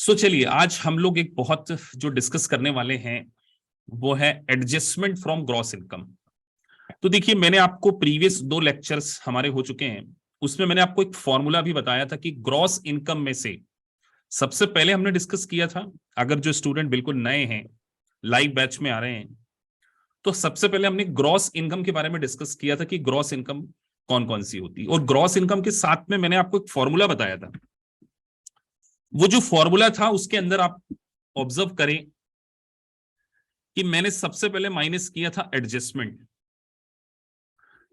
चलिए आज हम लोग एक बहुत जो डिस्कस करने वाले हैं वो है एडजस्टमेंट फ्रॉम ग्रॉस इनकम। तो देखिए, मैंने आपको प्रीवियस 2 लेक्चर्स हमारे हो चुके हैं, उसमें मैंने आपको एक फॉर्मूला भी बताया था कि ग्रॉस इनकम में से सबसे पहले हमने डिस्कस किया था, अगर जो स्टूडेंट बिल्कुल नए हैं, लाइव बैच में आ रहे हैं, तो सबसे पहले हमने ग्रॉस इनकम के बारे में डिस्कस किया था कि ग्रॉस इनकम कौन कौन सी होती है, और ग्रॉस इनकम के साथ में मैंने आपको एक फॉर्मूला बताया था। वो जो फॉर्मूला था उसके अंदर आप ऑब्जर्व करें कि मैंने सबसे पहले माइनस किया था एडजस्टमेंट।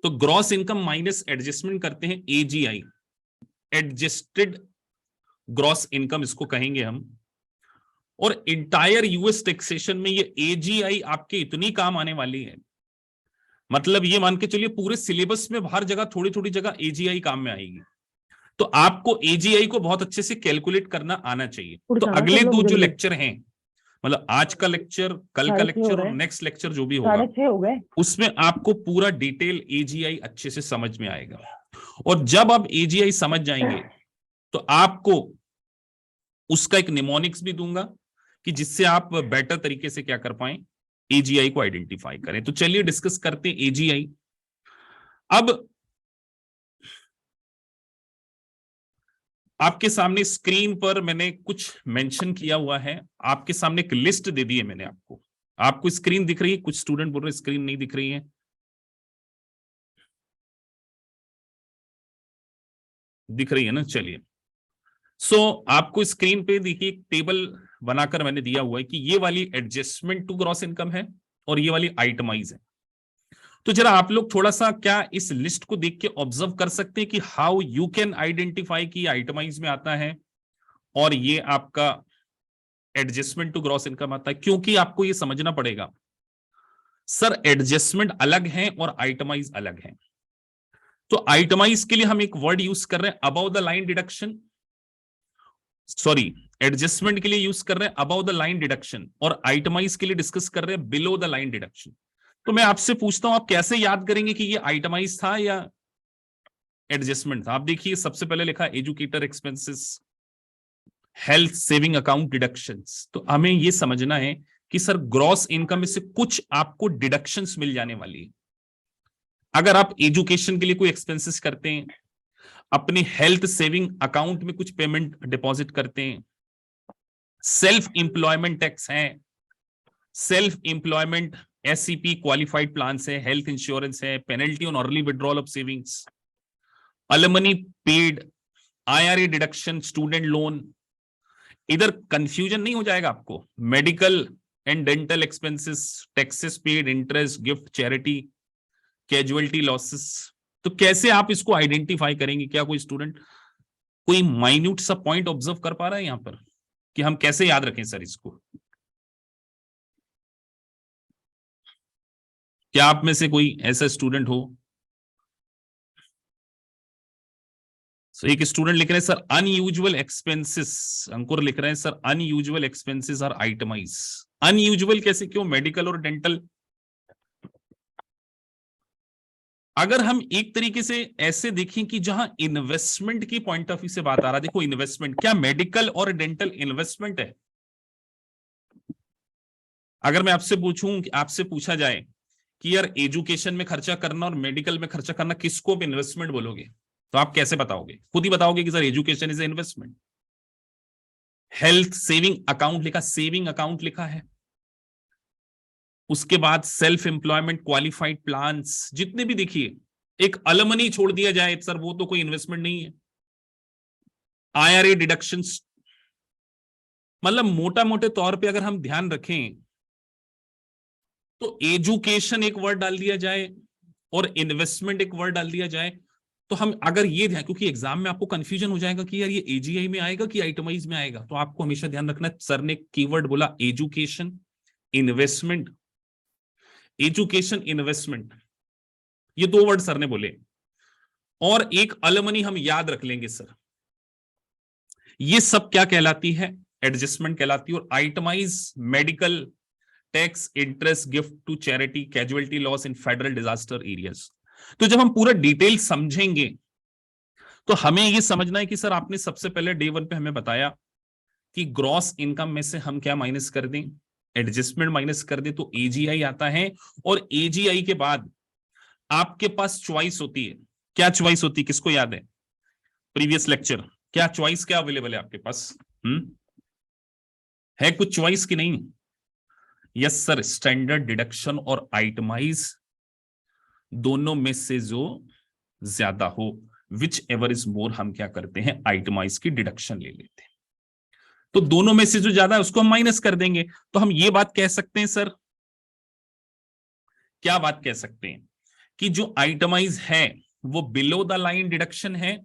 तो ग्रॉस इनकम माइनस एडजस्टमेंट करते हैं एजीआई, एडजस्टेड ग्रॉस इनकम इसको कहेंगे हम। और इंटायर यूएस टैक्सेशन में ये एजीआई आपके इतनी काम आने वाली है, मतलब ये मान के चलिए पूरे सिलेबस में हर जगह थोड़ी थोड़ी जगह एजीआई काम में आएगी। तो आपको एजीआई को बहुत अच्छे से कैलकुलेट करना आना चाहिए। तो अगले 2 जो लेक्चर हैं, मतलब आज का लेक्चर, कल का लेक्चर और नेक्स्ट लेक्चर जो भी होगा, उसमें आपको पूरा डिटेल एजीआई अच्छे से समझ में आएगा। और जब आप एजीआई समझ जाएंगे तो आपको उसका एक निमोनिक्स भी दूंगा कि जिससे आप बेटर तरीके से क्या कर पाए, एजीआई को आइडेंटिफाई करें। तो चलिए डिस्कस करते हैं एजीआई। अब आपके सामने स्क्रीन पर मैंने कुछ मेंशन किया हुआ है, आपके सामने एक लिस्ट दे दी है मैंने आपको स्क्रीन दिख रही है? कुछ स्टूडेंट बोल रहे स्क्रीन नहीं दिख रही है। दिख रही है ना? चलिए, आपको स्क्रीन पे देखिए एक टेबल बनाकर मैंने दिया हुआ है कि ये वाली एडजस्टमेंट टू ग्रॉस इनकम है और ये वाली आइटमाइज है। तो जरा आप लोग थोड़ा सा क्या इस लिस्ट को देख के ऑब्जर्व कर सकते हैं कि हाउ यू कैन आइडेंटिफाई कि आइटमाइज में आता है और ये आपका एडजस्टमेंट टू ग्रॉस इनकम आता है। क्योंकि आपको ये समझना पड़ेगा सर, एडजस्टमेंट अलग है और आइटमाइज अलग है। तो आइटमाइज के लिए हम एक वर्ड यूज कर रहे हैं above the line deduction, sorry, adjustment के लिए यूज कर रहे हैं अबव द लाइन डिडक्शन, और आइटमाइज के लिए डिस्कस कर रहे हैं बिलो द लाइन डिडक्शन। तो मैं आपसे पूछता हूं, आप कैसे याद करेंगे कि ये आइटमाइज था या एडजस्टमेंट था? आप देखिए, सबसे पहले लिखा educator expenses, health saving account deductions. तो हमें ये समझना है कि सर ग्रॉस इनकम में से कुछ आपको डिडक्शंस मिल जाने वाली है। अगर आप एजुकेशन के लिए कोई एक्सपेंसेस करते हैं, अपनी हेल्थ सेविंग अकाउंट में कुछ पेमेंट डिपॉजिट करते हैं, सेल्फ इंप्लॉयमेंट टैक्स है, self employment SCP qualified plan है, हेल्थ इंश्योरेंस है, penalty on early withdrawal of savings, अलमनी paid, IRA deduction, student loan. इधर कंफ्यूजन नहीं हो जाएगा आपको, medical and dental expenses, taxes paid, interest, gift, charity, casualty losses. तो कैसे आप इसको आइडेंटिफाई करेंगे? क्या कोई स्टूडेंट कोई माइन्यूट सा पॉइंट ऑब्जर्व कर पा रहा है यहां पर कि हम कैसे याद रखें सर इसको? क्या आप में से कोई ऐसा स्टूडेंट हो? एक स्टूडेंट लिख रहे हैं सर अनयूजुअल एक्सपेंसेस, अंकुर लिख रहे हैं sir unusual expenses are itemize. Unusual कैसे, क्यों? मेडिकल और डेंटल। अगर हम एक तरीके से ऐसे देखें कि जहां इन्वेस्टमेंट की पॉइंट ऑफ व्यू से बात आ रहा है, देखो इन्वेस्टमेंट, क्या मेडिकल और डेंटल इन्वेस्टमेंट है? अगर मैं आपसे पूछूं, आपसे पूछा जाए कि यार एजुकेशन में खर्चा करना और मेडिकल में खर्चा करना किसको भी इन्वेस्टमेंट बोलोगे, तो आप कैसे बताओगे? खुद ही बताओगे कि sir education is investment. Health saving account लिखा, सेविंग अकाउंट लिखा है। उसके बाद सेल्फ एम्प्लॉयमेंट क्वालिफाइड प्लान्स, जितने भी देखिए, एक अलमनी छोड़ दिया जाए सर, वो तो कोई इन्वेस्टमेंट नहीं है। आईआरए डिडक्शंस, मतलब मोटा मोटे तौर पे अगर हम ध्यान रखें तो एजुकेशन एक वर्ड डाल दिया जाए और इन्वेस्टमेंट एक वर्ड डाल दिया जाए, तो हम अगर ये ध्यान, क्योंकि एग्जाम में आपको कंफ्यूजन हो जाएगा कि यार ये एजीआई में आएगा कि आइटमाइज में आएगा, तो आपको हमेशा ध्यान रखना, सर ने कीवर्ड बोला एजुकेशन इन्वेस्टमेंट, एजुकेशन इन्वेस्टमेंट, ये 2 वर्ड सर ने बोले। और एक अलमनी हम याद रख लेंगे सर, ये सब क्या कहलाती है? एडजस्टमेंट कहलाती है। और itemize medical, tax, interest, gift to charity, casualty loss in federal disaster areas. तो जब हम पूरा डिटेल समझेंगे तो हमें यह समझना है कि सर आपने सबसे पहले डे 1 पे हमें बताया कि ग्रॉस इनकम में से हम क्या माइनस कर दें, एडजस्टमेंट माइनस कर दें, तो एजीआई आता है। और एजीआई के बाद आपके पास चॉइस होती है। क्या चॉइस होती है, किसको याद है प्रीवियस लेक्चर, क्या चॉइस क्या अवेलेबल है आपके पास? है कुछ चॉइस की नहीं? यस सर, स्टैंडर्ड डिडक्शन और आइटमाइज, दोनों में से जो ज्यादा हो, विच एवर इज मोर, हम क्या करते हैं, आइटमाइज की डिडक्शन ले लेते हैं। तो दोनों में से जो ज्यादा है उसको हम माइनस कर देंगे। तो हम ये बात कह सकते हैं सर, क्या बात कह सकते हैं कि जो आइटमाइज है वो बिलो द लाइन डिडक्शन है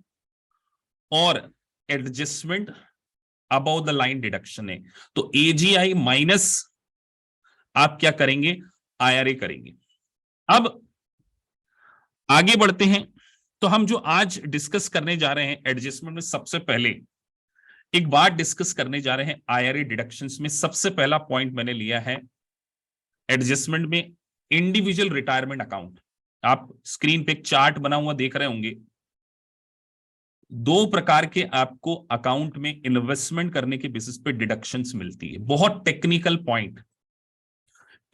और adjustment above the line deduction है। तो एजीआई माइनस आप क्या करेंगे, आईआरए करेंगे। अब आगे बढ़ते हैं। तो हम जो आज डिस्कस करने जा रहे हैं एडजस्टमेंट में, सबसे पहले एक बात डिस्कस करने जा रहे हैं आईआरए डिडक्शंस में। सबसे पहला पॉइंट मैंने लिया है एडजस्टमेंट में, इंडिविजुअल रिटायरमेंट अकाउंट। आप स्क्रीन पे एक चार्ट बना हुआ देख रहे होंगे। दो प्रकार के आपको अकाउंट में इन्वेस्टमेंट करने के बेसिस पे डिडक्शंस मिलती है। बहुत technical point,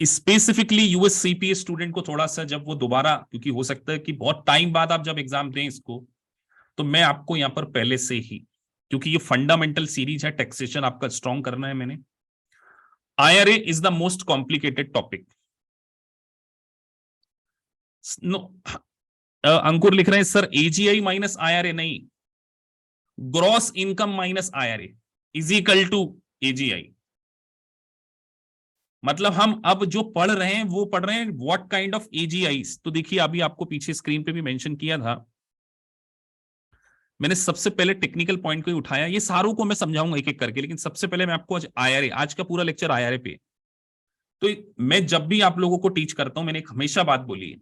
specifically US CPA student को थोड़ा सा, जब वो दोबारा, क्योंकि हो सकता है कि बहुत टाइम बाद आप जब एग्जाम दें इसको, तो मैं आपको यहां पर पहले से ही, क्योंकि ये फंडामेंटल सीरीज है, टैक्सेशन आपका स्ट्रॉन्ग करना है मैंने। IRA is the most complicated topic. No, Ankur लिख रहे हैं सर एजीआई माइनस आईआरए नहीं, gross income minus IRA is equal to AGI. मतलब हम अब जो पढ़ रहे हैं वो पढ़ रहे हैं व्हाट काइंड ऑफ एजीआई। तो देखिए अभी आपको पीछे स्क्रीन पे भी मेंशन किया था, मैंने सबसे पहले टेक्निकल पॉइंट को ही उठाया। ये सारों को मैं समझाऊंगा एक एक करके, लेकिन सबसे पहले मैं आपको आज आईआरए, आज का पूरा लेक्चर आईआरए पे। तो मैं जब भी आप लोगों को टीच करता हूं, मैंने एक हमेशा बात बोली है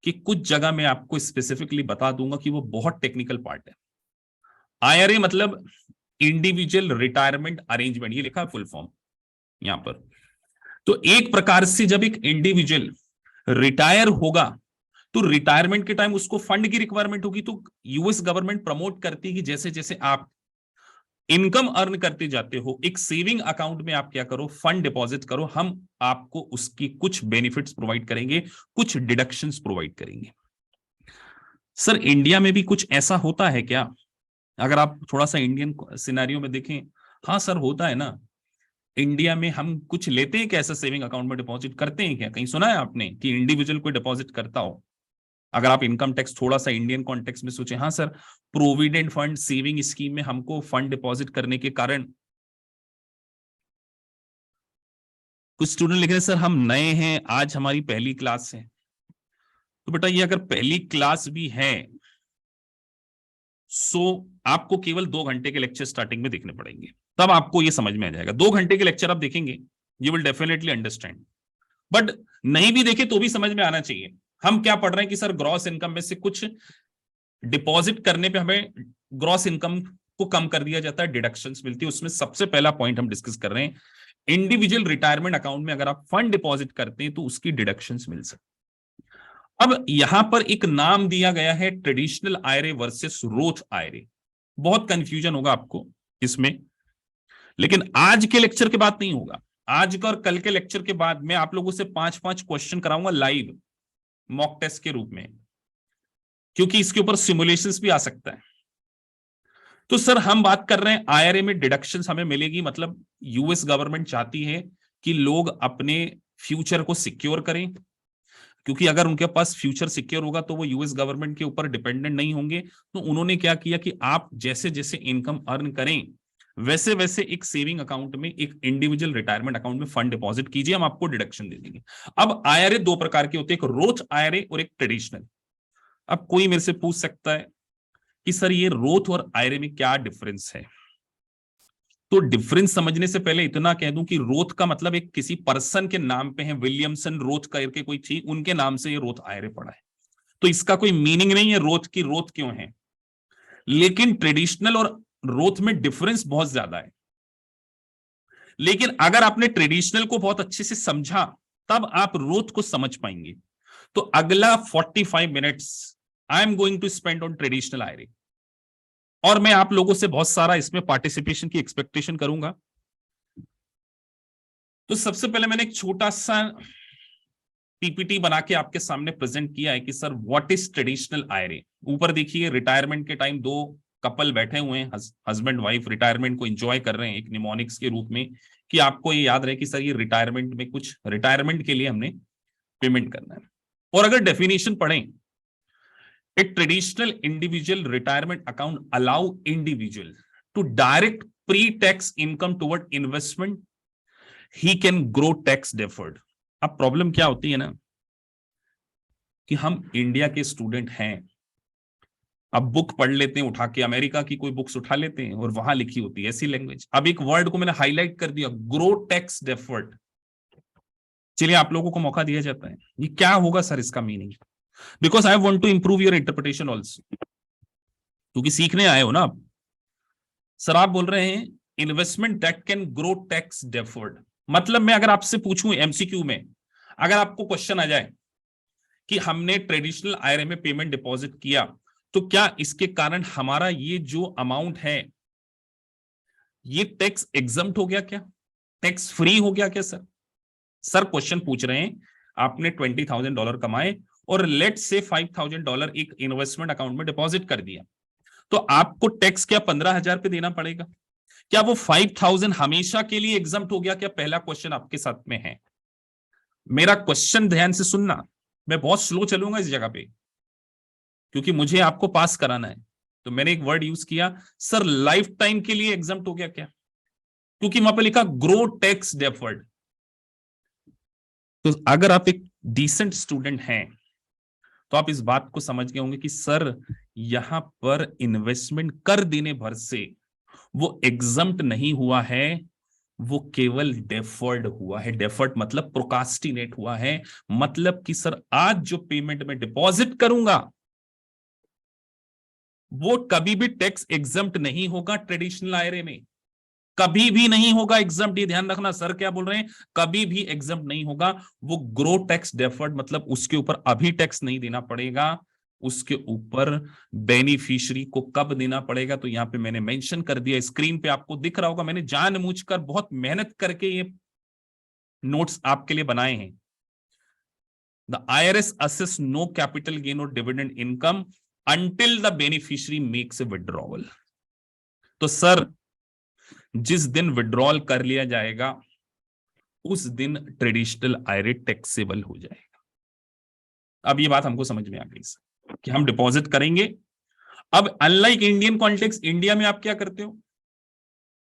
कि कुछ जगह मैं आपको स्पेसिफिकली बता दूंगा कि वो बहुत टेक्निकल पार्ट है। आईआरए मतलब इंडिविजुअल रिटायरमेंट अरेंजमेंट, ये लिखा है फुल फॉर्म यहां पर। तो एक प्रकार से जब एक इंडिविजुअल रिटायर होगा तो रिटायरमेंट के टाइम उसको फंड की रिक्वायरमेंट होगी। तो यूएस गवर्नमेंट प्रमोट करती है कि जैसे जैसे आप इनकम अर्न करते जाते हो, एक सेविंग अकाउंट में आप क्या करो, फंड डिपॉजिट करो, हम आपको उसकी कुछ बेनिफिट्स प्रोवाइड करेंगे, कुछ डिडक्शंस प्रोवाइड करेंगे। सर इंडिया में भी कुछ ऐसा होता है क्या? अगर आप थोड़ा सा इंडियन सिनेरियो में देखें, हाँ सर होता है ना। इंडिया में हम कुछ लेते हैं क्या, ऐसा सेविंग अकाउंट में डिपॉजिट करते हैं क्या? कहीं सुना है आपने कि इंडिविजुअल कोई डिपॉजिट करता हो? अगर आप इनकम टैक्स थोड़ा सा इंडियन कॉन्टेक्स्ट में सोचें, हाँ sir provident fund saving scheme में हमको फंड डिपॉजिट करने के कारण, कुछ स्टूडेंट लिख रहे हैं सर हम नए हैं, आज हमारी पहली क्लास है। तो बेटा ये अगर पहली क्लास भी है सो आपको केवल 2 घंटे के लेक्चर स्टार्टिंग में देखने पड़ेंगे, तब आपको ये समझ में आ जाएगा। 2 घंटे के लेक्चर आप देखेंगे, you will definitely understand. But नहीं भी देखे तो भी समझ में आना चाहिए। हम क्या पढ़ रहे हैं कि सर ग्रॉस इनकम में से कुछ डिपॉजिट करने पे हमें ग्रॉस इनकम को कम कर दिया जाता है, डिडक्शंस मिलती है। उसमें सबसे पहला पॉइंट हम डिस्कस कर रहे हैं, इंडिविजुअल रिटायरमेंट अकाउंट में अगर आप फंड डिपॉजिट करते हैं तो उसकी डिडक्शंस मिल सकती। अब यहां पर एक नाम दिया गया है traditional IRA versus Roth IRA. बहुत कंफ्यूजन होगा आपको इसमें, लेकिन आज के लेक्चर के बाद नहीं होगा। आज का और कल के लेक्चर के बाद मैं आप लोगों से 5-5 क्वेश्चन कराऊंगा लाइव मॉक टेस्ट के रूप में, क्योंकि इसके ऊपर सिमुलेशंस भी आ सकता है। तो सर हम बात कर रहे हैं आईआरए में डिडक्शंस हमें मिलेगी, मतलब यूएस गवर्नमेंट चाहती है कि लोग अपने फ्यूचर को सिक्योर करें, क्योंकि अगर उनके पास फ्यूचर सिक्योर होगा तो वो यूएस गवर्नमेंट के ऊपर डिपेंडेंट नहीं होंगे। तो उन्होंने क्या किया कि आप जैसे जैसे इनकम अर्न करें वैसे वैसे एक सेविंग अकाउंट में, एक इंडिविजुअल रिटायरमेंट अकाउंट में फंड डिपॉजिट कीजिए, हम आपको डिडक्शन दे देंगे। अब आईआरए 2 प्रकार के होते हैं, एक रोथ आईआरए और एक ट्रेडिशनल। अब कोई मेरे से पूछ सकता है कि सर ये रोथ और आईआरए में क्या डिफरेंस है? तो डिफरेंस समझने से पहले इतना कह दूं कि रोथ का मतलब एक किसी पर्सन के नाम पे है, विलियमसन रोथ करके कोई थी, उनके नाम से ये रोथ आईआरए पड़ा है। तो इसका कोई मीनिंग नहीं है रोथ की रोथ क्यों है। लेकिन ट्रेडिशनल और रोथ में डिफरेंस बहुत ज्यादा है। लेकिन अगर आपने ट्रेडिशनल को बहुत अच्छे से समझा तब आप रोथ को समझ पाएंगे। तो अगला 45 minutes I am going to spend on traditional IRA. और मैं आप लोगों से बहुत सारा इसमें पार्टिसिपेशन की एक्सपेक्टेशन करूंगा। तो सबसे पहले मैंने एक छोटा सा पीपीटी बना के आपके सामने प्रेजेंट किया है कि sir what is traditional IRA. ऊपर देखिए रिटायरमेंट के टाइम दो कपल बैठे हुए हैं, हस्बैंड वाइफ रिटायरमेंट को एंजॉय कर रहे हैं एक निमोनिक्स के रूप में, कि आपको ये याद रहे कि सर ये रिटायरमेंट में कुछ रिटायरमेंट के लिए हमने पेमेंट करना है। और अगर डेफिनेशन पढ़ें, a traditional individual retirement account allow individual to direct pre tax income toward investment, he can grow tax deferred. अब प्रॉब्लम क्या होती है ना कि हम इंडिया के स्टूडेंट हैं, अब बुक पढ़ लेते हैं उठा के, अमेरिका की कोई बुक्स उठा लेते हैं और वहां लिखी होती है ऐसी लैंग्वेज। अब एक वर्ड को मैंने हाईलाइट कर दिया, ग्रो टैक्स डेफर्ड। चलिए आप लोगों को मौका दिया जाता है, ये क्या होगा सर इसका meaning, because I want to improve your interpretation also, क्योंकि सीखने आए हो ना आप। सर आप बोल रहे हैं investment that can grow tax deferred, मतलब मैं अगर आपसे पूछूं एमसीक्यू में, अगर आपको क्वेश्चन आ जाए कि हमने ट्रेडिशनल आईआरए में पेमेंट डिपॉजिट किया, तो क्या इसके कारण हमारा ये जो अमाउंट है ये टैक्स एग्जम्प्ट हो गया, क्या टैक्स फ्री हो गया क्या सर? सर क्वेश्चन पूछ रहे हैं, आपने $20,000 कमाए और लेट से $5,000 एक इन्वेस्टमेंट अकाउंट में डिपॉजिट कर दिया, तो आपको टैक्स क्या 15,000 पे देना पड़ेगा? क्या वो 5,000 हमेशा के लिए एग्जम्प्ट हो गया क्या? पहला क्वेश्चन आपके साथ में है। मेरा क्वेश्चन ध्यान से सुनना, मैं बहुत स्लो चलूंगा इस जगह पे क्योंकि मुझे आपको पास कराना है। तो मैंने एक वर्ड यूज किया, सर लाइफ टाइम के लिए एग्जम्प्ट हो गया क्या? क्योंकि वहां पर लिखा ग्रो टैक्स डेफर्ड। तो अगर आप एक डिसेंट स्टूडेंट हैं तो आप इस बात को समझ गए होंगे कि सर यहां पर इन्वेस्टमेंट कर देने भर से वो एग्जम्प्ट नहीं हुआ है, वो केवल डेफर्ड हुआ है। डेफर्ड मतलब प्रोकास्टिनेट हुआ है, मतलब कि सर आज जो पेमेंट में डिपॉजिट करूंगा वो कभी भी टैक्स एग्जम्प्ट नहीं होगा। ट्रेडिशनल आईआरए में कभी भी नहीं होगा एग्जम्प्ट, ये ध्यान रखना। सर क्या बोल रहे हैं, कभी भी एग्जम्प्ट नहीं होगा। वो ग्रो टैक्स डेफर्ड मतलब उसके ऊपर अभी टैक्स नहीं देना पड़ेगा, उसके ऊपर बेनिफिशियरी को कब देना पड़ेगा। तो यहां पे मैंने मेंशन कर दिया, स्क्रीन पे आपको दिख रहा होगा, मैंने जानबूझकर बहुत मेहनत करके ये नोट्स आपके लिए बनाए हैं। The IRS assess no capital gain और dividend income until the beneficiary makes a withdrawal. तो सर जिस दिन विड्रॉल कर लिया जाएगा उस दिन ट्रेडिशनल आईआरए टैक्सेबल हो जाएगा। अब ये बात हमको समझ में आ गई सर कि हम डिपॉजिट करेंगे। अब अनलाइक इंडियन कॉन्टेक्स्ट, इंडिया में आप क्या करते हो,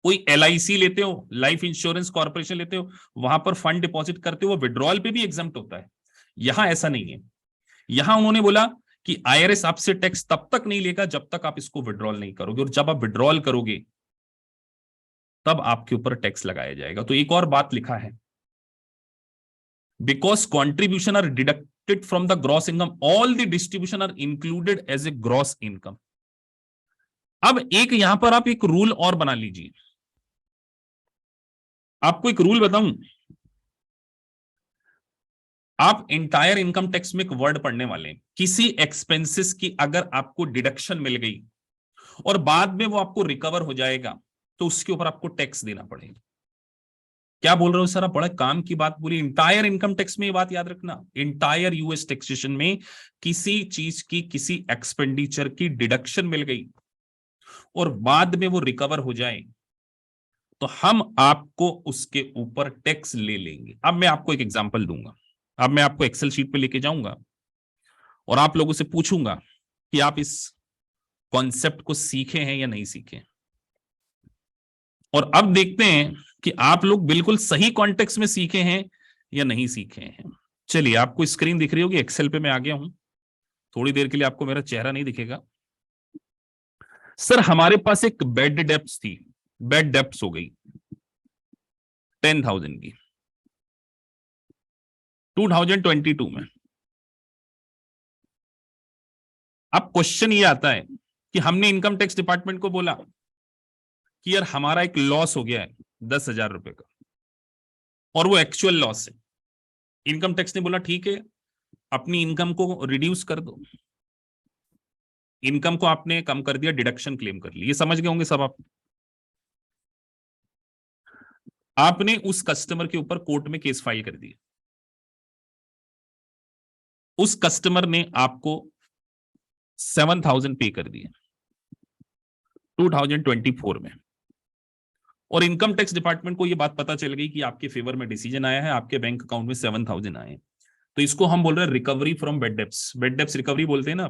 कोई एलआईसी लेते हो, लाइफ इंश्योरेंस कॉर्पोरेशन लेते हो, वहां पर फंड डिपॉजिट करते हो, वो विड्रॉल पे भी एग्जम्प्ट होता है। यहां ऐसा नहीं है। यहां उन्होंने बोला कि आईआरएस आपसे टैक्स तब तक नहीं लेगा जब तक आप इसको विड्रॉल नहीं करोगे, और जब आप विड्रॉल करोगे तब आपके ऊपर टैक्स लगाया जाएगा। तो एक और बात लिखा है, because contribution are deducted from the gross income all the distribution are included as a gross income. अब एक यहां पर आप एक रूल और बना लीजिए, आपको एक रूल बताऊं, आप इंटायर इनकम टैक्स में एक वर्ड पढ़ने वाले हैं, किसी एक्सपेंसेस की अगर आपको डिडक्शन मिल गई और बाद में वो आपको रिकवर हो जाएगा तो उसके ऊपर आपको टैक्स देना पड़ेगा। क्या बोल रहे हो सर आप, बड़ा काम की बात बोली। इंटायर इनकम टैक्स में ये बात याद रखना, इंटायर यूएस टैक्सेशन में किसी चीज की किसी एक्सपेंडिचर की डिडक्शन मिल गई और बाद में वो रिकवर हो जाए तो हम आपको उसके ऊपर टैक्स ले लेंगे। अब मैं आपको एक एग्जांपल दूंगा, अब मैं आपको एक्सेल शीट पे लेके जाऊंगा और आप लोगों से पूछूंगा कि आप इस कॉन्सेप्ट को सीखे हैं या नहीं सीखे। और अब देखते हैं कि आप लोग बिल्कुल सही कॉन्टेक्स्ट में सीखे हैं या नहीं सीखे हैं। चलिए आपको स्क्रीन दिख रही होगी, एक्सेल पे मैं आ गया हूं, थोड़ी देर के लिए आपको मेरा चेहरा नहीं दिखेगा। सर हमारे पास एक बेड डेप्स थी, बेड डेप्स हो गई 10,000 की 2022 में। अब क्वेश्चन ये आता है कि हमने इनकम टैक्स डिपार्टमेंट को बोला कि यार हमारा एक लॉस हो गया है 10,000 रुपए का और वो एक्चुअल लॉस है। इनकम टैक्स ने बोला ठीक है अपनी इनकम को रिड्यूस कर दो। इनकम को आपने कम कर दिया, डिडक्शन क्लेम कर ली, ये समझ गए होंगे सब आप। आपने उस कस्टमर के ऊपर कोर्ट में केस फाइल कर दिया, उस कस्टमर ने आपको 7,000 पे कर दिया 2024 में, और इनकम टैक्स डिपार्टमेंट को यह बात पता चल गई कि आपके फेवर में डिसीजन आया है, आपके बैंक अकाउंट में 7,000 आए, तो इसको हम बोल रहे हैं recovery from bed debts. Bed debts recovery बोलते हैं ना।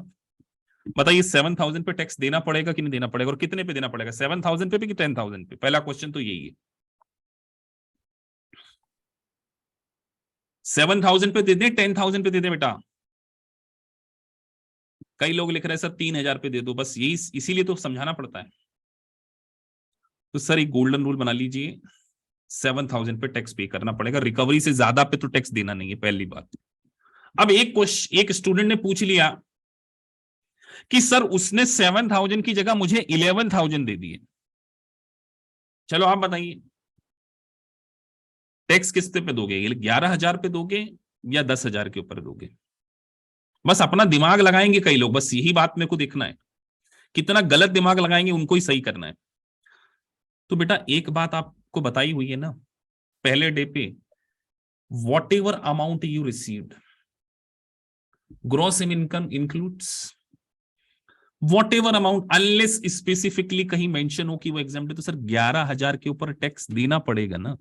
बताइए 7,000 पे टैक्स देना पड़ेगा कि नहीं देना पड़ेगा, और कितने पे देना पड़ेगा, 7,000 पे कि 10,000 पे? पहला क्वेश्चन तो यही है। 7,000 पे दे दे, 10,000 पे दे दे बेटा? कई लोग लिख रहे हैं सर 3,000 पे दे दो, बस यही, इसीलिए तो समझाना पड़ता है। तो सर एक गोल्डन रूल बना लीजिए, 7,000 पे टैक्स पे करना पड़ेगा, रिकवरी से ज्यादा पे तो टैक्स देना नहीं है, पहली बात। अब एक स्टूडेंट ने पूछ लिया कि सर उसने 7,000 की जगह मुझे 11,000 दे दिए, चलो आप बताइए टैक्स किस पे दोगे, 11,000 पे दोगे या 10,000 के ऊपर दोगे? बस अपना दिमाग लगाएंगे कई लोग, बस यही बात मेरे को देखना है, कितना गलत दिमाग लगाएंगे उनको ही सही करना है। तो बेटा एक बात आपको बताई हुई है ना पहले डे पे, what ever amount you received, gross income includes what ever amount, unless specifically कहीं मेंशन हो कि वो एग्जाम्प्ट है, तो सर 11,000 के ऊपर टैक्स देना पड़ेगा ना।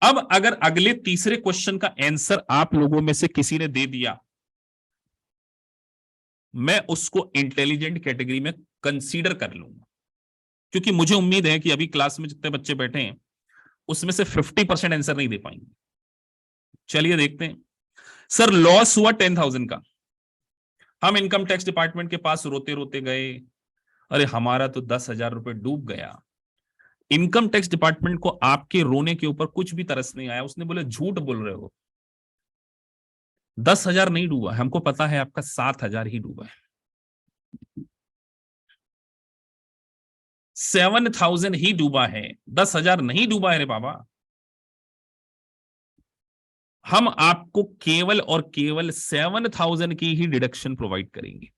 अब अगर अगले तीसरे क्वेश्चन का आंसर आप लोगों में से किसी ने दे दिया, मैं उसको इंटेलिजेंट कैटेगरी में कंसीडर कर लूंगा, क्योंकि मुझे उम्मीद है कि अभी क्लास में जितने बच्चे बैठे हैं उसमें से 50% आंसर नहीं दे पाएंगे। चलिए देखते हैं। सर लॉस हुआ 10,000 का, हम इनकम टैक्स डिपार्टमेंट के पास रोते रोते गए, अरे हमारा तो 10,000 रुपए डूब गया। इनकम टैक्स डिपार्टमेंट को आपके रोने के ऊपर कुछ भी तरस नहीं आया, उसने बोले झूठ बोल रहे हो, 10,000 नहीं डूबा, हमको पता है आपका 7,000 ही डूबा है। 7,000 ही डूबा है, 10,000 नहीं डूबा है रे बाबा। हम आपको केवल और केवल 7,000 की ही डिडक्शन प्रोवाइड करेंगे।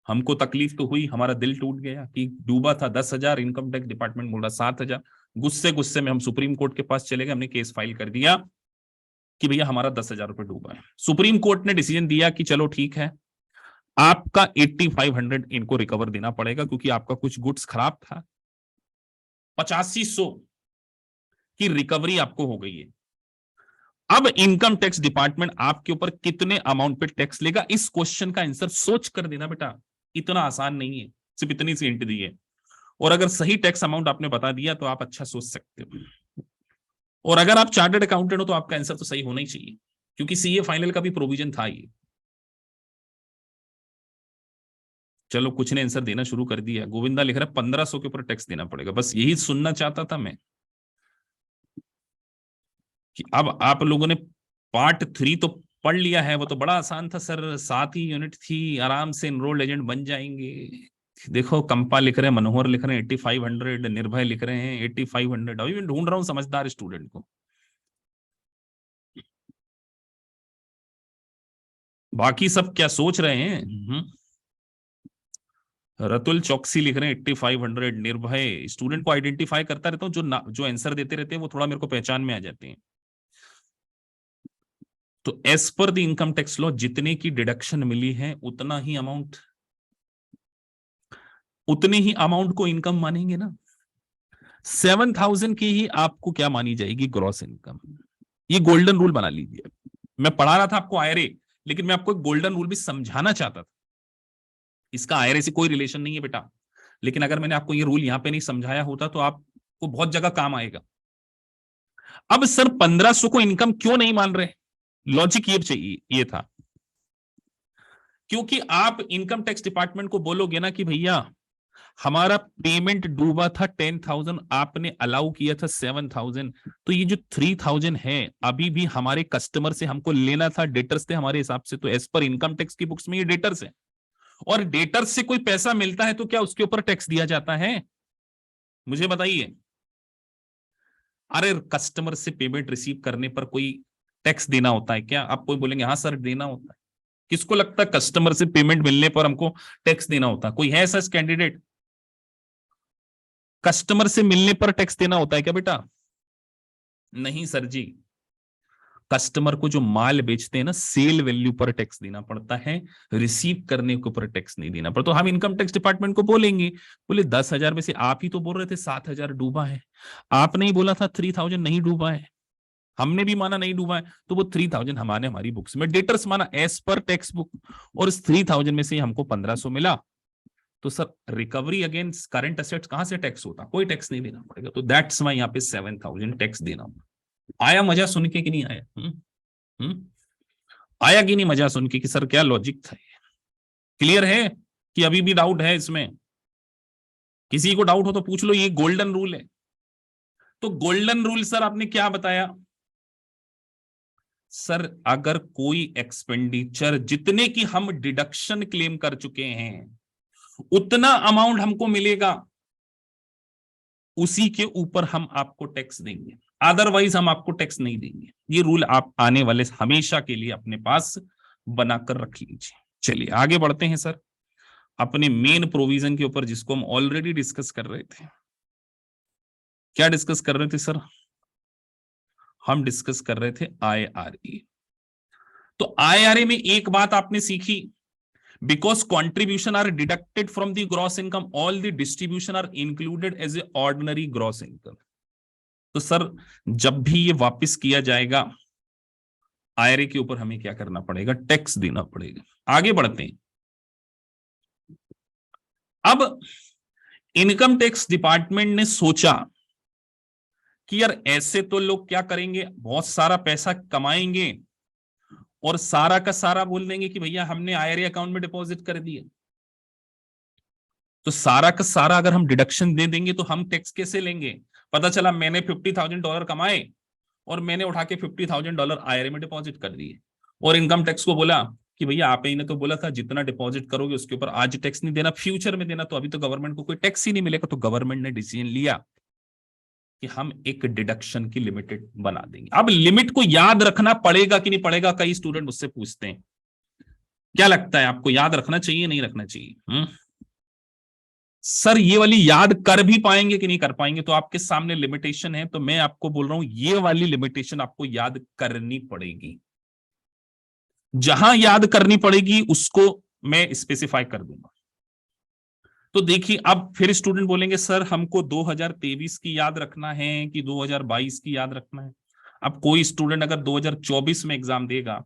हमको तकलीफ तो हुई, हमारा दिल टूट गया कि डूबा था 10,000, इनकम टैक्स डिपार्टमेंट बोल रहा 7,000। गुस्से गुस्से में हम सुप्रीम कोर्ट के पास चले गए, हमने केस फाइल कर दिया कि भैया हमारा 10,000 रुपए डूबा है। सुप्रीम कोर्ट ने डिसीजन दिया कि चलो ठीक है, आपका 8,500 इनको रिकवर देना पड़ेगा, क्योंकि आपका कुछ गुड्स खराब था। 8,500 की रिकवरी आपको हो गई है। अब इनकम टैक्स डिपार्टमेंट आपके ऊपर कितने अमाउंट पे टैक्स लेगा, इस क्वेश्चन का आंसर सोच कर देना बेटा, इतना आसान नहीं है, सिर्फ इतनी सी हिंट दी है। और अगर सही टैक्स अमाउंट आपने बता दिया तो आप अच्छा सोच सकते हो। और अगर आप चार्टर्ड अकाउंटेंट हो तो आपका आंसर तो सही होना ही चाहिए, क्योंकि सीए फाइनल का भी प्रोविजन था ये। चलो कुछ ने आंसर देना शुरू कर दिया। गोविंदा लिख रहा है 1,500 के ऊपर टैक्स देना पड़ेगा, बस यही सुनना चाहता था मैं कि अब आप लोगों ने पार्ट 3 तो पढ़ लिया है, वो तो बड़ा आसान था सर, 7 ही यूनिट थी, आराम से इनरोल्ड एजेंट बन जाएंगे। देखो कंपा लिख रहे हैं, मनोहर लिख रहे हैं 8,500, निर्भय लिख रहे हैं 8,500। अभी मैं ढूंढ रहा हूं समझदार स्टूडेंट को। बाकी सब क्या सोच रहे हैं? रतुल चौकसी लिख रहे हैं 8,500, निर्भय। स्टूडेंट को आइडेंटिफाई करता रहता हूँ, जो आंसर देते रहते हैं वो थोड़ा मेरे को पहचान में आ जाते हैं। तो as per the income tax law जितने की डिडक्शन मिली है उतना ही अमाउंट, उतनी ही अमाउंट को इनकम मानेंगे ना। 7,000 की ही आपको क्या मानी जाएगी, ग्रॉस इनकम। ये गोल्डन रूल बना लीजिए। मैं पढ़ा रहा था आपको आयरे, लेकिन मैं आपको एक गोल्डन रूल भी समझाना चाहता था। इसका आयरे से कोई रिलेशन नहीं है बेटा, लेकिन अगर मैंने आपको ये रूल यहां पे नहीं समझाया होता तो आपको बहुत जगह काम आएगा। अब सर 1,500 को इनकम क्यों नहीं मान रहे, लॉजिक ये चाहिए, ये था क्योंकि आप इनकम टैक्स डिपार्टमेंट को बोलोगे ना कि भैया हमारा पेमेंट डूबा था 10,000, आपने अलाउ किया था 7,000, तो ये जो 3,000 है अभी भी हमारे कस्टमर से हमको लेना था, डेटर्स थे हमारे हिसाब से, तो एज पर इनकम टैक्स की बुक्स में ये डेटर्स है, और डेटर्स से कोई पैसा मिलता है तो क्या उसके ऊपर टैक्स दिया जाता है, मुझे बताइए। अरे कस्टमर से पेमेंट रिसीव करने पर कोई टैक्स देना होता है क्या? आप कोई बोलेंगे हाँ सर देना होता है। किसको लगता है कस्टमर से पेमेंट मिलने पर हमको टैक्स देना होता है? कोई है ऐसा कैंडिडेट? कस्टमर से मिलने पर टैक्स देना होता है क्या बेटा? नहीं सर जी, कस्टमर को जो माल बेचते हैं ना, सेल वैल्यू पर टैक्स देना पड़ता है, रिसीव करने के ऊपर टैक्स नहीं देना पड़ता। तो हम इनकम टैक्स डिपार्टमेंट को बोलेंगे, बोले 10,000 में से आप ही तो बोल रहे थे 7,000 डूबा है, आपने ही बोला था 3,000 नहीं डूबा है, हमने भी माना नहीं डूबा है, तो वो 3,000 हमारी बुक्स में डेटर्स माना एज पर टेक्स्ट बुक, और इस 3,000 में से हमको 1,500 मिला, तो sir recovery against current assets कहां से टैक्स होता? कोई टैक्स नहीं देना पड़ेगा। तो दैट्स वाई यहाँ पे 7,000 टैक्स देना होगा। आया मजा सुन के कि नहीं आया? आया कि नहीं मजा सुन के कि सर क्या लॉजिक था? क्लियर है कि अभी भी डाउट है इसमें? किसी को डाउट हो तो पूछ लो, ये गोल्डन रूल है। तो गोल्डन रूल सर आपने क्या बताया? सर अगर कोई एक्सपेंडिचर जितने की हम डिडक्शन क्लेम कर चुके हैं उतना अमाउंट हमको मिलेगा, उसी के ऊपर हम आपको टैक्स देंगे, अदरवाइज हम आपको टैक्स नहीं देंगे। ये रूल आप आने वाले हमेशा के लिए अपने पास बनाकर रख लीजिए। चलिए आगे बढ़ते हैं सर अपने मेन प्रोविजन के ऊपर, जिसको हम ऑलरेडी डिस्कस कर रहे थे। क्या डिस्कस कर रहे थे सर? हम डिस्कस कर रहे थे IRA। तो IRA में एक बात आपने सीखी, because contribution are deducted from the gross income, all the distribution are included as a ordinary gross income। तो सर जब भी ये वापस किया जाएगा IRA के ऊपर हमें क्या करना पड़ेगा? टैक्स देना पड़ेगा। आगे बढ़ते हैं। अब इनकम टैक्स डिपार्टमेंट ने सोचा कि यार ऐसे तो लोग क्या करेंगे, बहुत सारा पैसा कमाएंगे और सारा का सारा बोल देंगे कि भैया हमने IRA अकाउंट में डिपॉजिट कर दिए। तो सारा का सारा अगर हम डिडक्शन दे देंगे तो हम टैक्स कैसे लेंगे? पता चला मैंने $50,000 कमाए और मैंने उठा के $50,000 IRA में डिपॉजिट कर दिए, और इनकम टैक्स को बोला कि भैया आप ही ने तो बोला था जितना डिपॉजिट करोगे उसके ऊपर आज टैक्स नहीं देना, फ्यूचर में देना, तो अभी तो गवर्नमेंट को कोई टैक्स ही नहीं मिलेगा। तो गवर्नमेंट ने डिसीजन लिया कि हम एक डिडक्शन की लिमिटेड बना देंगे। अब लिमिट को याद रखना पड़ेगा कि नहीं पड़ेगा, कई स्टूडेंट मुझसे पूछते हैं। क्या लगता है आपको, याद रखना चाहिए नहीं रखना चाहिए? सर ये वाली याद कर भी पाएंगे कि नहीं कर पाएंगे? तो आपके सामने लिमिटेशन है, तो मैं आपको बोल रहा हूं ये वाली लिमिटेशन आपको याद करनी पड़ेगी। जहां याद करनी पड़ेगी उसको मैं स्पेसिफाई कर दूंगा। तो देखिए अब फिर स्टूडेंट बोलेंगे सर हमको 2023 की याद रखना है कि 2022 की याद रखना है? अब कोई स्टूडेंट अगर 2024 में एग्जाम देगा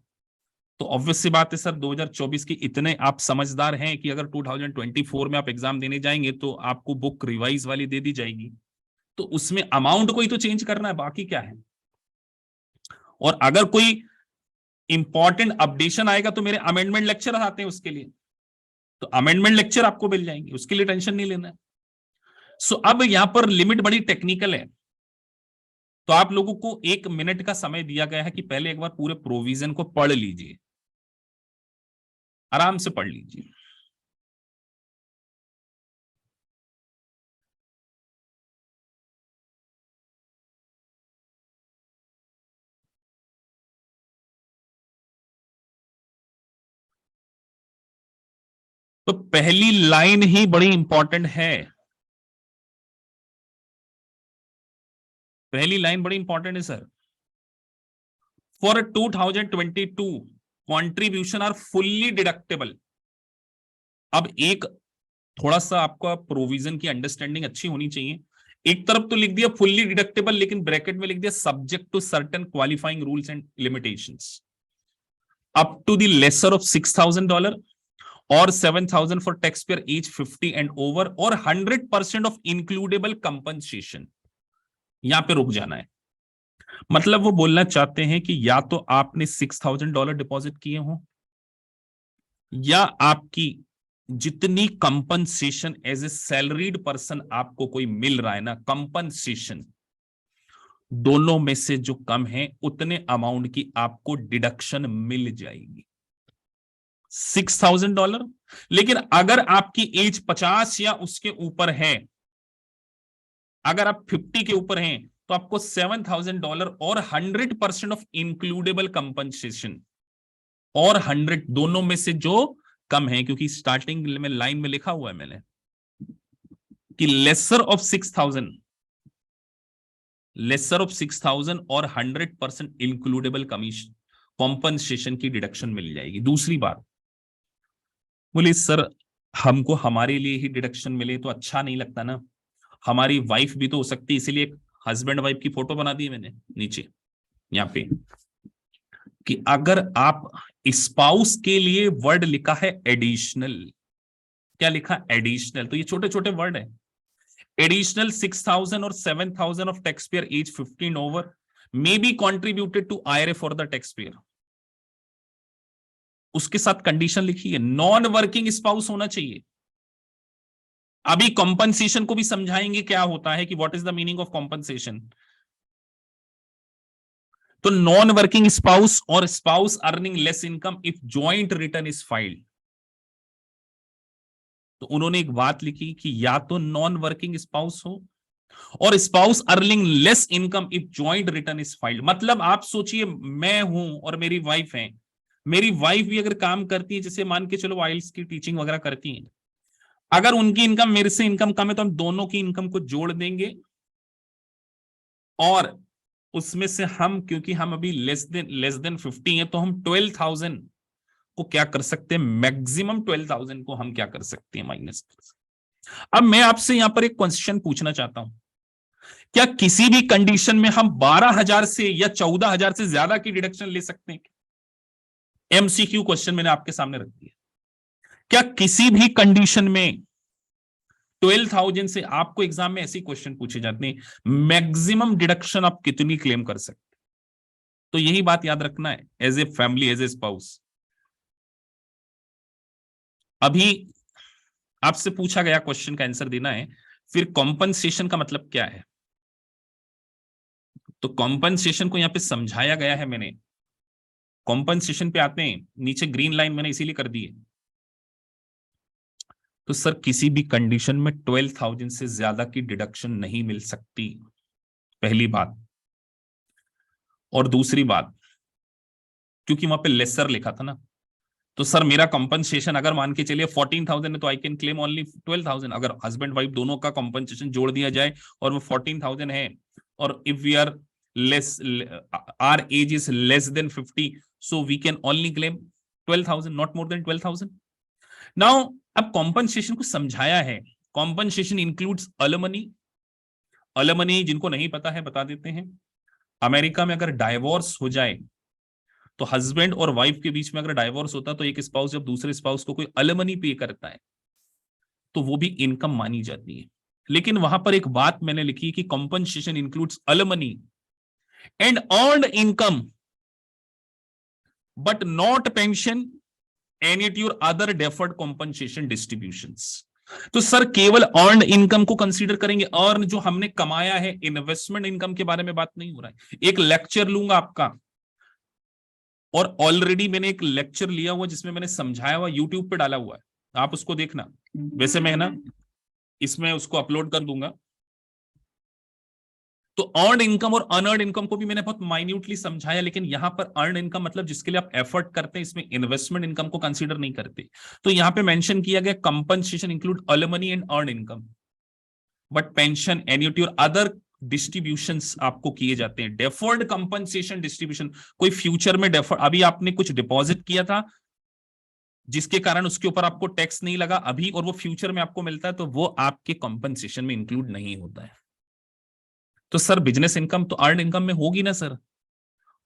तो ऑब्वियस सी बात है सर 2024 की इतने आप समझदार हैं कि अगर 2024 में आप एग्जाम देने जाएंगे तो आपको बुक रिवाइज वाली दे दी जाएगी, तो उसमें अमाउंट को ही तो चेंज करना है, बाकी क्या है। और अगर कोई इंपॉर्टेंट अपडेशन आएगा तो मेरे अमेंडमेंट लेक्चर आते हैं उसके लिए, तो अमेंडमेंट लेक्चर आपको मिल जाएंगे, उसके लिए टेंशन नहीं लेना है। सो अब यहां पर लिमिट बड़ी टेक्निकल है, तो आप लोगों को 1 मिनट का समय दिया गया है कि पहले एक बार पूरे प्रोविजन को पढ़ लीजिए, आराम से पढ़ लीजिए। तो पहली लाइन ही बड़ी इंपॉर्टेंट है, पहली लाइन बड़ी इंपॉर्टेंट है sir. For 2022 contribution are fully deductible. अब एक थोड़ा सा आपका प्रोविजन की अंडरस्टैंडिंग अच्छी होनी चाहिए। एक तरफ तो लिख दिया फुल्ली डिडक्टेबल, लेकिन ब्रैकेट में लिख दिया subject to certain qualifying rules and limitations up to the lesser of $6,000 और 7,000 for tax payer age 50 and over, और 100% ऑफ इंक्लूडेबल कंपनसेशन। यहां पे रुक जाना है। मतलब वो बोलना चाहते हैं कि या तो आपने $6,000 डिपॉजिट किए हो, या आपकी जितनी compensation as a salaried person आपको कोई मिल रहा है ना, कंपनसेशन, दोनों में से जो कम है उतने अमाउंट की आपको डिडक्शन मिल जाएगी, $6,000। लेकिन अगर आपकी एज 50 या उसके ऊपर है, अगर आप 50 के ऊपर हैं तो आपको $7,000 और 100% ऑफ इंक्लूडेबल कंपनसेशन और 100 दोनों में से जो कम है, क्योंकि स्टार्टिंग में लाइन में लिखा हुआ है मैंने कि लेसर ऑफ 6,000 और 100% इंक्लूडेबल कमीशन कॉम्पनसेशन की डिडक्शन मिल जाएगी। दूसरी बात, बोले सर हमको हमारे लिए ही डिडक्शन मिले तो अच्छा नहीं लगता ना, हमारी वाइफ भी तो हो सकती है, इसीलिए हस्बैंड वाइफ की फोटो बना दी मैंने नीचे यहाँ पे कि अगर आप स्पाउस के लिए वर्ड लिखा है एडिशनल, क्या लिखा एडिशनल, तो ये छोटे छोटे वर्ड है। एडिशनल 6,000 और 7,000 of tax payer age 15 over may be contributed to IRA for the tax payer. उसके साथ कंडीशन लिखी है नॉन वर्किंग स्पाउस होना चाहिए। अभी कॉम्पनसेशन को भी समझाएंगे क्या होता है कि what is the meaning of compensation. तो नॉन वर्किंग स्पाउस और spouse earning less income if joint return is filed. तो उन्होंने एक बात लिखी कि या तो नॉन वर्किंग स्पाउस हो और spouse earning less income if joint return is filed. मतलब आप सोचिए मैं हूं और मेरी वाइफ है, मेरी वाइफ भी अगर काम करती है, जैसे मान के चलो आइल्स की टीचिंग वगैरह करती है, अगर उनकी इनकम मेरे से इनकम कम है तो हम दोनों की इनकम को जोड़ देंगे और उसमें से हम, क्योंकि हम अभी लेस देन 50 है, तो हम 12,000 को क्या कर सकते हैं, मैक्सिमम 12,000 को हम क्या कर सकते हैं, माइनस कर सकते हैं। अब मैं आपसे यहां पर एक क्वेश्चन पूछना चाहता हूं, क्या किसी भी कंडीशन में हम 12,000 से या 14,000 से ज्यादा की डिडक्शन ले सकते हैं? MCQ क्वेश्चन मैंने आपके सामने रख दिया। क्या किसी भी कंडीशन में 12,000 से, आपको एग्जाम में ऐसे क्वेश्चन पूछे जाते हैं, मैक्सिमम डिडक्शन आप कितनी क्लेम कर सकते? तो यही बात याद रखना है as a family, as a spouse. अभी आपसे पूछा गया क्वेश्चन का आंसर देना है, फिर कॉम्पनसेशन का मतलब क्या है। तो कॉम्पनसेशन को यहां पे समझाया गया है मैंने। कॉम्पनसेशन पे आते हैं, नीचे ग्रीन लाइन मैंने इसीलिए कर दी है। तो सर किसी भी कंडीशन में 12,000 से ज्यादा की डिडक्शन नहीं मिल सकती, पहली बात। और दूसरी बात, क्योंकि वहां पे लेसर लिखा था ना, तो सर मेरा कॉम्पनसेशन अगर मान के चलिए 14,000 है तो आई कैन क्लेम ओनली 12,000। अगर हस्बैंड वाइफ दोनों का कॉम्पनसेशन जोड़ दिया जाए और वो 14,000 है, और if we are less, are age is less than 50, so we can only claim 12,000, not more than 12,000। Now अब कॉम्पनसेशन को समझाया है। Compensation includes अलमनी। अलमनी जिनको नहीं पता है बता देते हैं, अमेरिका में अगर डाइवोर्स हो जाए तो हस्बैंड और वाइफ के बीच में अगर डाइवोर्स होता है तो एक स्पाउस जब दूसरे स्पाउस को कोई अलमनी पे करता है तो वो भी इनकम मानी जाती है। लेकिन वहां पर एक बात मैंने लिखी कि compensation includes अलमनी and earned income but not pension any और अदर डेफर्ड कॉम्पनसेशन डिस्ट्रीब्यूशंस। तो सर केवल अर्न्ड इनकम को कंसीडर करेंगे, अर्न जो हमने कमाया है, इन्वेस्टमेंट इनकम के बारे में बात नहीं हो रहा है। एक लेक्चर लूंगा आपका, और ऑलरेडी मैंने एक लेक्चर लिया हुआ जिसमें मैंने समझाया हुआ, यूट्यूब पे डाला हुआ है, आप उसको देखना। वैसे मैं ना इसमें उसको अपलोड कर दूंगा। तो अर्न इनकम और अनअर्न इनकम को भी मैंने बहुत माइन्यूटली समझाया, लेकिन यहां पर अर्न इनकम मतलब जिसके लिए आप एफर्ट करते हैं, इसमें इन्वेस्टमेंट इनकम को कंसीडर नहीं करते। तो यहां पे मेंशन किया गया compensation include अलमनी and earn income, but pension annuity और अदर डिस्ट्रीब्यूशंस आपको किए जाते हैं। डेफर्ड कंपनसेशन डिस्ट्रीब्यूशन, कोई फ्यूचर में डेफर्ड, अभी आपने कुछ डिपॉजिट किया था जिसके कारण उसके ऊपर आपको टैक्स नहीं लगा अभी, और वो फ्यूचर में आपको मिलता है, तो वो आपके कंपनसेशन में इंक्लूड नहीं होता है। तो सर बिजनेस इनकम तो अर्न इनकम में होगी ना सर,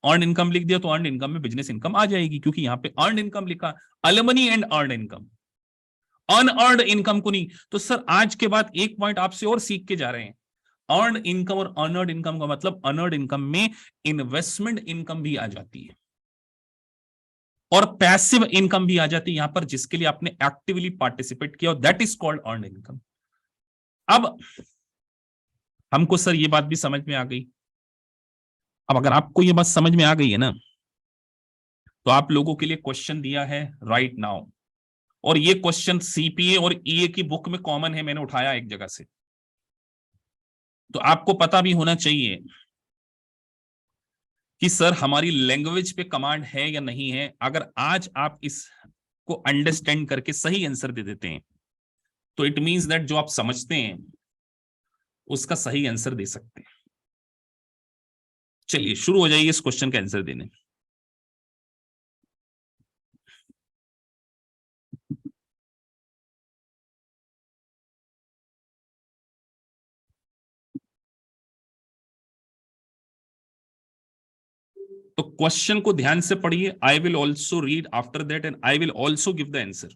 अर्न इनकम लिख दिया तो अर्न इनकम में बिजनेस इनकम आ जाएगी, क्योंकि यहां पे अर्न इनकम लिखा, alimony and earn income, unearned income को नहीं। तो सर आज के बाद एक पॉइंट आपसे और सीख के जा रहे हैं, अर्न इनकम और अनअर्न्ड इनकम का मतलब, अनअर्न्ड इनकम में इन्वेस्टमेंट इनकम भी आ जाती है और पैसिव इनकम भी आ जाती है यहां पर, जिसके लिए आपने एक्टिवली पार्टिसिपेट किया, that is called earn income. अब हमको सर ये बात भी समझ में आ गई। अब अगर आपको ये बात समझ में आ गई है ना, तो आप लोगों के लिए क्वेश्चन दिया है राइट नाउ, और ये क्वेश्चन सीपीए और ईए की बुक में कॉमन है, मैंने उठाया एक जगह से। तो आपको पता भी होना चाहिए कि सर हमारी लैंग्वेज पे कमांड है या नहीं है। अगर आज आप इसको अंडरस्टैंड करके सही आंसर दे देते हैं तो इट मींस दैट जो आप समझते हैं उसका सही आंसर दे सकते हैं। चलिए शुरू हो जाइए इस क्वेश्चन का आंसर देने। तो क्वेश्चन को ध्यान से पढ़िए। I will also read after that and I will also give the answer.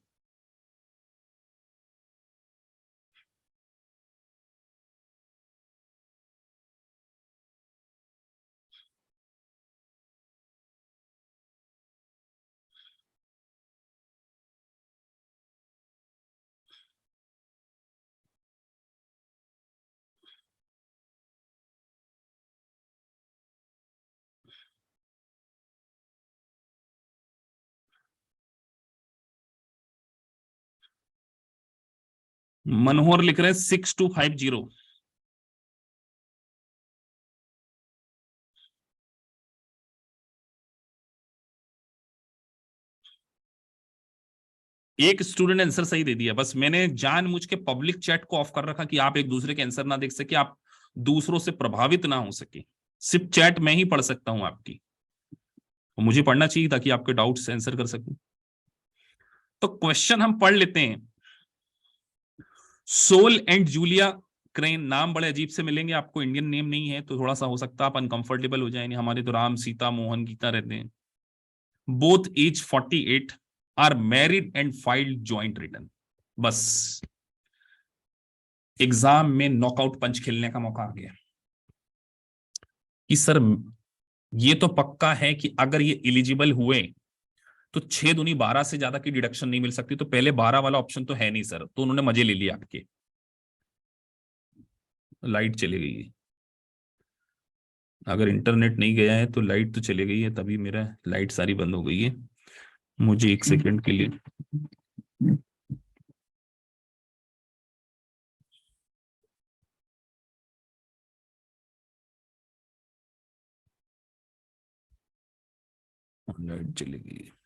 Manohar लिख रहे हैं 6250। एक स्टूडेंट आंसर सही दे दिया। बस मैंने जानबूझ के पब्लिक चैट को ऑफ कर रखा कि आप एक दूसरे के आंसर ना देख सके, आप दूसरों से प्रभावित ना हो सके। सिर्फ चैट मैं ही पढ़ सकता हूं आपकी, और मुझे पढ़ना चाहिए ताकि आपके डाउट से आंसर कर सकूं। तो क्वेश्चन हम पढ़ लेते हैं। सोल एंड जूलिया क्रेन, नाम बड़े अजीब से मिलेंगे आपको, इंडियन नेम नहीं है तो थोड़ा सा हो सकता है आप अनकंफर्टेबल हो जाएंगे। हमारे तो राम सीता मोहन गीता रहते हैं। Both age 48, are married and filed joint return. बस एग्जाम में नॉकआउट पंच खेलने का मौका आ गया कि सर ये तो पक्का है कि अगर ये एलिजिबल हुए तो 6 दूनी 12 से ज्यादा की डिडक्शन नहीं मिल सकती, तो पहले 12 वाला ऑप्शन तो है नहीं सर। तो उन्होंने मजे ले लिए आपके। लाइट चली गई है। अगर इंटरनेट नहीं गया है तो लाइट तो चली गई है, तभी मेरा लाइट सारी बंद हो गई है। मुझे 1 सेकंड के लिए लाइट चली गई है।